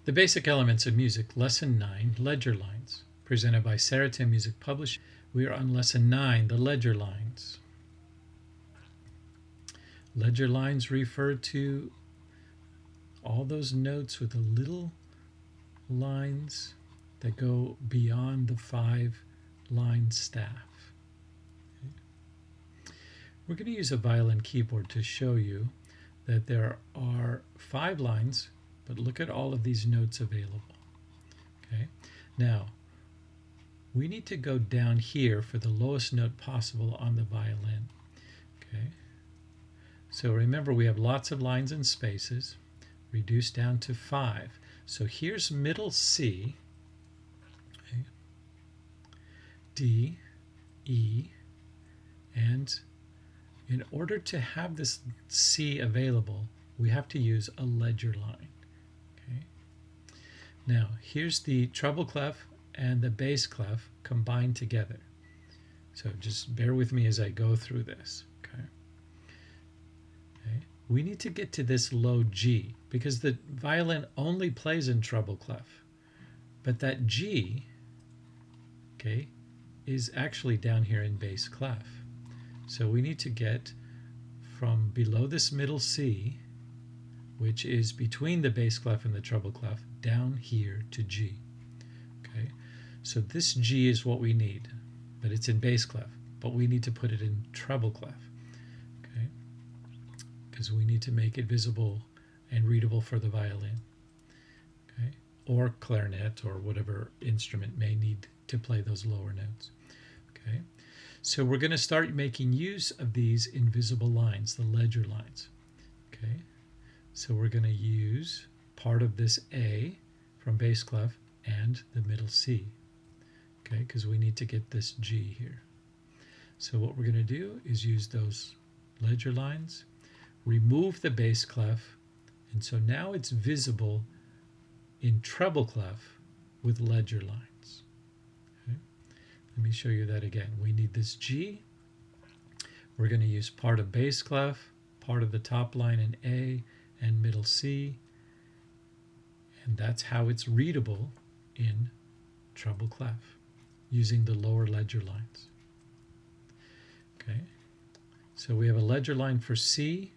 The Basic Elements of Music, Lesson 9, Ledger Lines, presented by SARAHTIM Music Publishing. We are on Lesson 9, the ledger lines. Ledger lines refer to all those notes with the little lines that go beyond the 5-line staff. Okay. We're going to use a violin keyboard to show you that there are 5 lines, but look at all of these notes available. Okay. Now, we need to go down here for the lowest note possible on the violin. Okay. So remember, we have lots of lines and spaces, reduced down to 5. So here's middle C, okay, D, E, and in order to have this C available, we have to use a ledger line. Okay. Now, here's the treble clef and the bass clef combined together. So just bear with me as I go through this. Okay. Okay. We need to get to this low G because the violin only plays in treble clef. But that G, okay, is actually down here in bass clef. So we need to get from below this middle C, which is between the bass clef and the treble clef, down here to G. Okay, so this G is what we need, but it's in bass clef, but we need to put it in treble clef, okay, because we need to make it visible and readable for the violin, okay, or clarinet or whatever instrument may need to play those lower notes. Okay, so we're going to start making use of these invisible lines, the ledger lines. Okay, so we're going to use part of this A from bass clef and the middle C, okay, because we need to get this G here. So what we're going to do is use those ledger lines, remove the bass clef, and so now it's visible in treble clef with ledger lines. Okay. Let me show you that again. We need this G. We're going to use part of bass clef, part of the top line in A, and middle C, and that's how it's readable in treble clef using the lower ledger lines. Okay, so we have a ledger line for C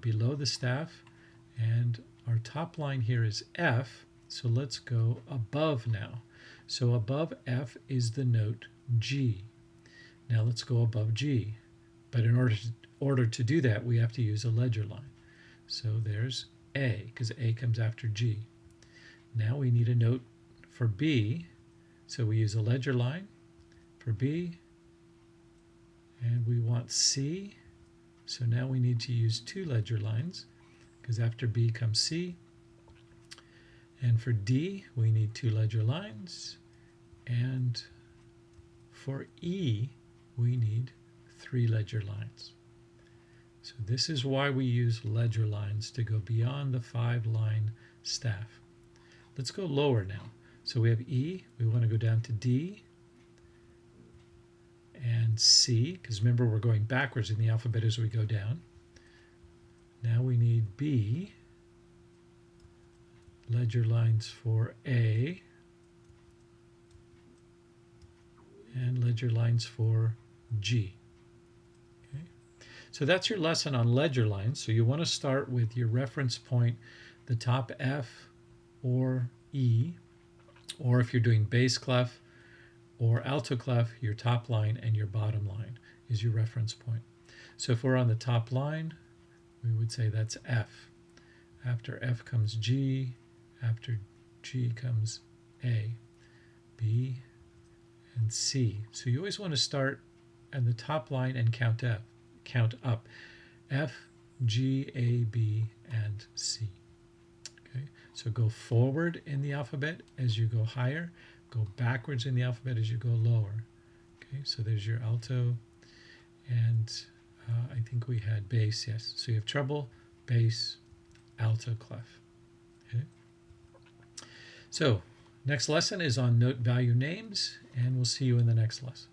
below the staff, and our top line here is F, so let's go above now. So above F is the note G. Now let's go above G, but in order to do that, we have to use a ledger line. So there's A, because A comes after G. Now we need a note for B, so we use a ledger line for B, and we want C, so now we need to use 2 ledger lines, because after B comes C. And for D, we need 2 ledger lines, and for E, we need 3 ledger lines. So this is why we use ledger lines to go beyond the 5-line staff. Let's go lower now. So we have E, we want to go down to D, and C, because remember we're going backwards in the alphabet as we go down. Now we need B, ledger lines for A, and ledger lines for G. Okay. So that's your lesson on ledger lines. So you want to start with your reference point, the top F or E, or if you're doing bass clef or alto clef, your top line and your bottom line is your reference point. So if we're on the top line, we would say that's F. After F comes G, after G comes A, B, and C. So you always want to start at the top line and count up. F, G, A, B, and C. Okay, so go forward in the alphabet as you go higher, go backwards in the alphabet as you go lower. Okay, so there's your alto, and I think we had bass, yes. So you have treble, bass, alto, clef. Okay. So next lesson is on note value names, and we'll see you in the next lesson.